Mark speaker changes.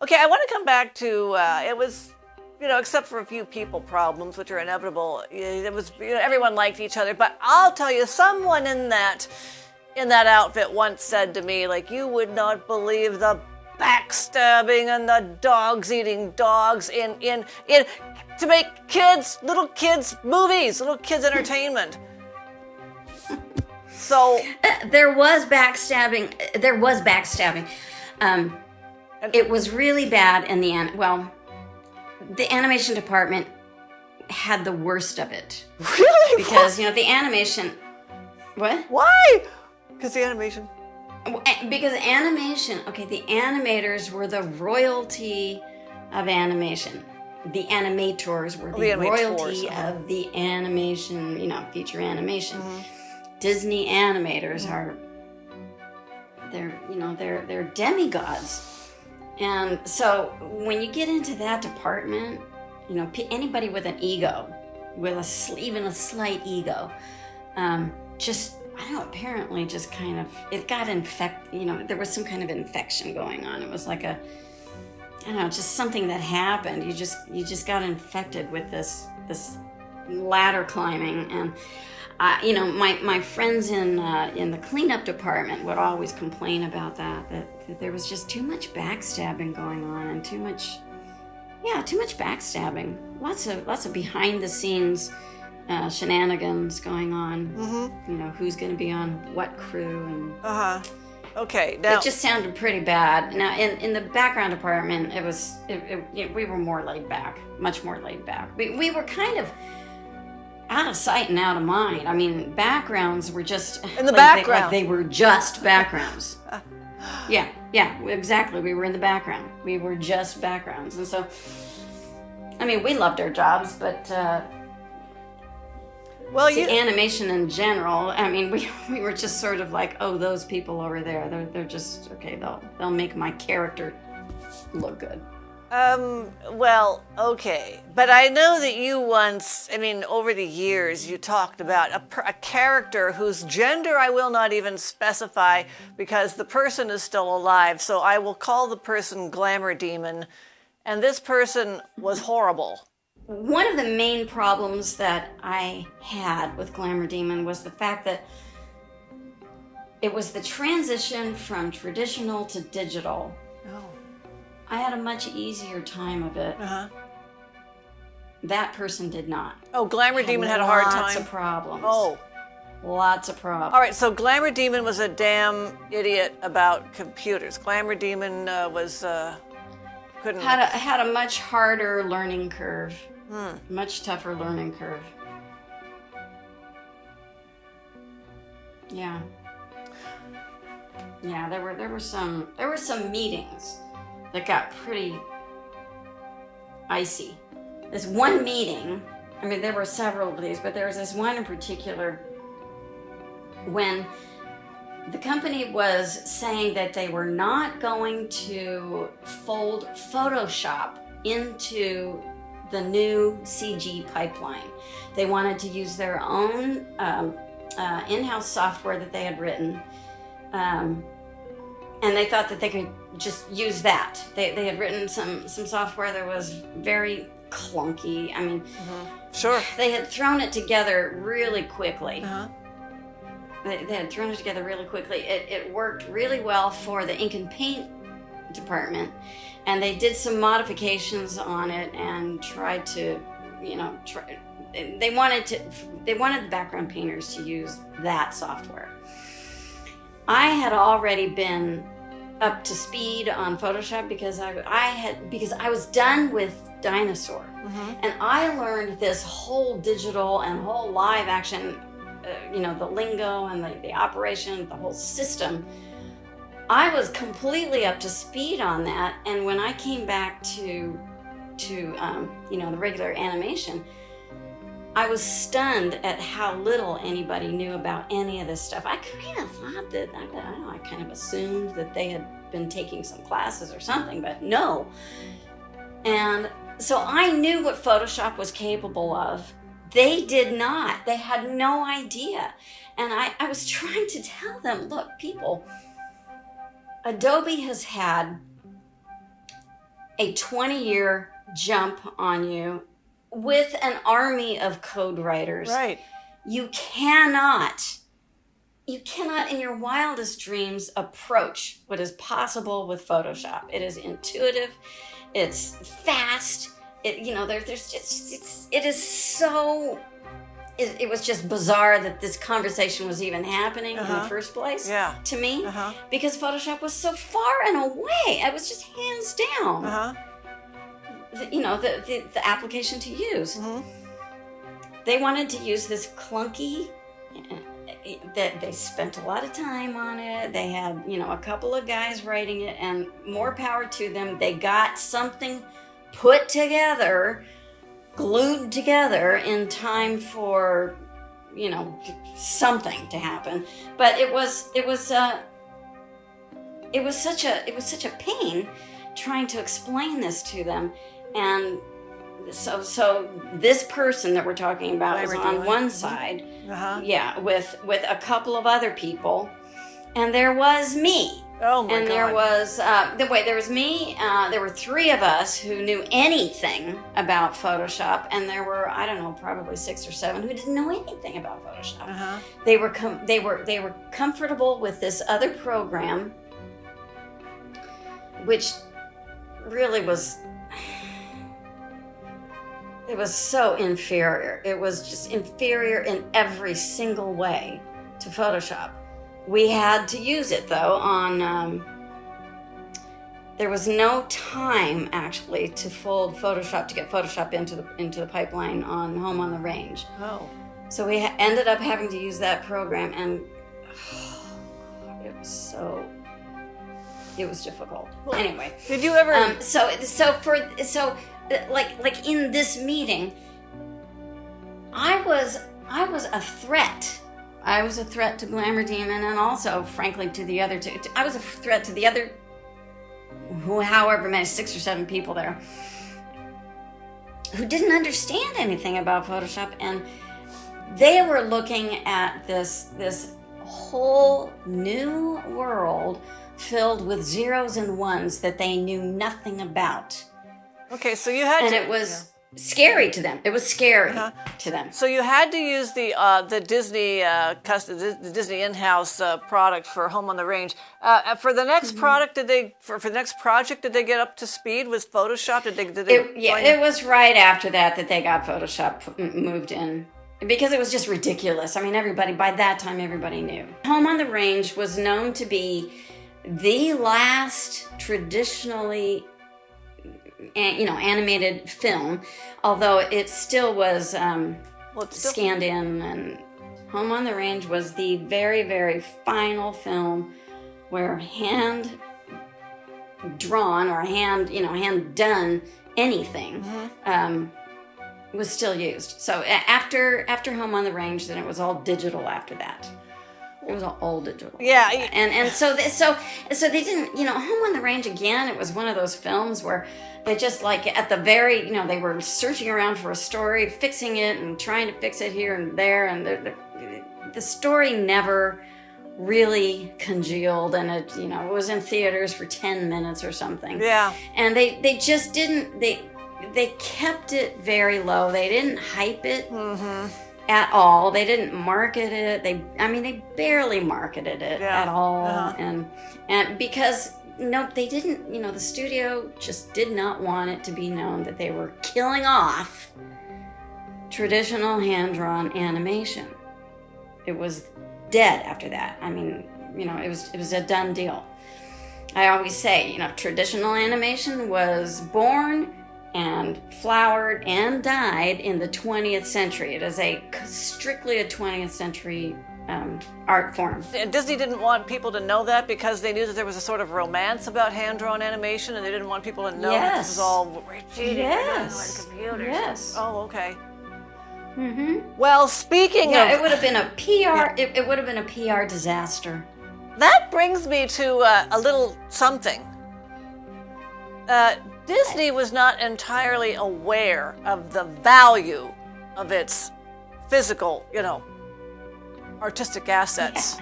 Speaker 1: Okay, I want to come back to it was, except for a few people problems, which are inevitable. It was everyone liked each other, but I'll tell you, someone in that outfit once said to me, like, you would not believe the backstabbing and the dogs eating dogs in to make little kids movies, little kids entertainment. So
Speaker 2: there was backstabbing. It was really bad in the end. Well, the animation department had the worst of it.
Speaker 1: Really?
Speaker 2: Because, the animation... What?
Speaker 1: Why? Because the animation...
Speaker 2: Because animation... Okay, the animators were the royalty of animation. The animators were the royalty of the animation, feature animation. Mm-hmm. Disney animators are... They're demigods. And so when you get into that department, anybody with an ego, even a slight ego, apparently just kind of, it got infected, there was some kind of infection going on. It was like just something that happened. You just got infected with this ladder climbing. And my friends in the cleanup department would always complain about that there was just too much backstabbing going on, and too much backstabbing. Lots of behind the scenes shenanigans going on. Mm-hmm. Who's going to be on what crew and.
Speaker 1: Okay. Now
Speaker 2: it just sounded pretty bad. Now in the background department, we were more laid back, much more laid back. We were kind of out of sight and out of mind. I mean, backgrounds were just
Speaker 1: in the background.
Speaker 2: They were just backgrounds. Yeah, exactly. We were in the background. We were just backgrounds, and so, I mean, we loved our jobs, but animation in general. I mean, we were just sort of like, oh, those people over there, they're just okay. They'll make my character look good.
Speaker 1: Well, okay. But I know that you once, over the years, you talked about a character whose gender I will not even specify because the person is still alive. So I will call the person Glamour Demon. And this person was horrible.
Speaker 2: One of the main problems that I had with Glamour Demon was the fact that it was the transition from traditional to digital.
Speaker 1: Oh.
Speaker 2: I had a much easier time of it.
Speaker 1: Uh-huh.
Speaker 2: That person did not.
Speaker 1: Oh, Glamour Demon had a hard time?
Speaker 2: Lots of problems.
Speaker 1: Oh.
Speaker 2: Lots of problems.
Speaker 1: All right, so Glamour Demon was a damn idiot about computers. Glamour Demon couldn't...
Speaker 2: Had a much harder learning curve. Much tougher learning curve. Yeah. Yeah, there were some meetings that got pretty icy. This one meeting, there were several of these, but there was this one in particular when the company was saying that they were not going to fold Photoshop into the new CG pipeline. They wanted to use their own in-house software that they had written, and they thought that they could just use that. They had written some software that was very clunky.
Speaker 1: Sure.
Speaker 2: They had thrown it together really quickly.
Speaker 1: Uh-huh.
Speaker 2: They had thrown it together really quickly. It worked really well for the ink and paint department, and they did some modifications on it and tried to, they wanted the background painters to use that software. I had already been up to speed on Photoshop because I was done with Dinosaur. Mm-hmm. And I learned this whole digital and whole live action, the lingo and the operation, the whole system. I was completely up to speed on that, and when I came back to the regular animation, I was stunned at how little anybody knew about any of this stuff. I kind of thought that, I kind of assumed that they had been taking some classes or something, but no. And so I knew what Photoshop was capable of. They did not. They had no idea. And I was trying to tell them, look, people, Adobe has had a 20-year jump on you with an army of code writers.
Speaker 1: Right.
Speaker 2: You cannot in your wildest dreams approach what is possible with Photoshop. It is intuitive, it's fast, it was just bizarre that this conversation was even happening in the first place to me, because Photoshop was so far and away. I was just hands down, the application to use. They wanted to use this clunky, that they spent a lot of time on it. They had, a couple of guys writing it, and more power to them. They got something put together, glued together in time for, something to happen. But it was such a pain trying to explain this to them. And so this person that we're talking about was on one side, with a couple of other people, and there was me.
Speaker 1: Oh my God.
Speaker 2: And there was there was me. There were 3 of us who knew anything about Photoshop, and there were, I don't know, probably 6 or 7 who didn't know anything about Photoshop. They were comfortable with this other program, which really was. It was so inferior. It was just inferior in every single way to Photoshop. We had to use it, though, on... there was no time, actually, to fold Photoshop, to get Photoshop into the pipeline on Home on the Range.
Speaker 1: Oh.
Speaker 2: So we ended up having to use that program, and it was difficult. Well, anyway.
Speaker 1: Did you ever...
Speaker 2: Like in this meeting, I was a threat. I was a threat to Glamour Demon, and also, frankly, to the other 2. I was a threat to the other, however many, 6 or 7 people there, who didn't understand anything about Photoshop, and they were looking at this whole new world filled with zeros and ones that they knew nothing about.
Speaker 1: Okay, so you had
Speaker 2: and it was scary to them. It was scary to them.
Speaker 1: So you had to use the Disney the Disney in-house product for Home on the Range. For the next product, for the next project, did they get up to speed with Photoshop?
Speaker 2: It was right after that they got Photoshop moved in, because it was just ridiculous. I mean, by that time, everybody knew. Home on the Range was known to be the last traditionally animated film, although it still was scanned in, and Home on the Range was the very, very final film where hand drawn or hand done anything was still used. So after Home on the Range, then it was all digital after that. It was all digital.
Speaker 1: Yeah.
Speaker 2: And so they didn't, Home on the Range, again, it was one of those films where they just, like, at the very, they were searching around for a story, fixing it and trying to fix it here and there, and the story never really congealed, and it was in theaters for 10 minutes or something.
Speaker 1: Yeah.
Speaker 2: And they just didn't, they kept it very low. They didn't hype it. At all. They didn't market it. They barely marketed it at all. And because they didn't, the studio just did not want it to be known that they were killing off traditional hand-drawn animation. It was dead after that. I mean, it was a done deal. I always say, traditional animation was born and flowered and died in the 20th century. It is strictly a 20th century art form.
Speaker 1: And Disney didn't want people to know that because they knew that there was a sort of romance about hand-drawn animation, and they didn't want people to know that this was all we're cheating on computers.
Speaker 2: Yes.
Speaker 1: Oh, okay. Well, speaking of...
Speaker 2: it would have been a PR... It would have been a PR disaster.
Speaker 1: That brings me to a little something. Disney was not entirely aware of the value of its physical, artistic assets.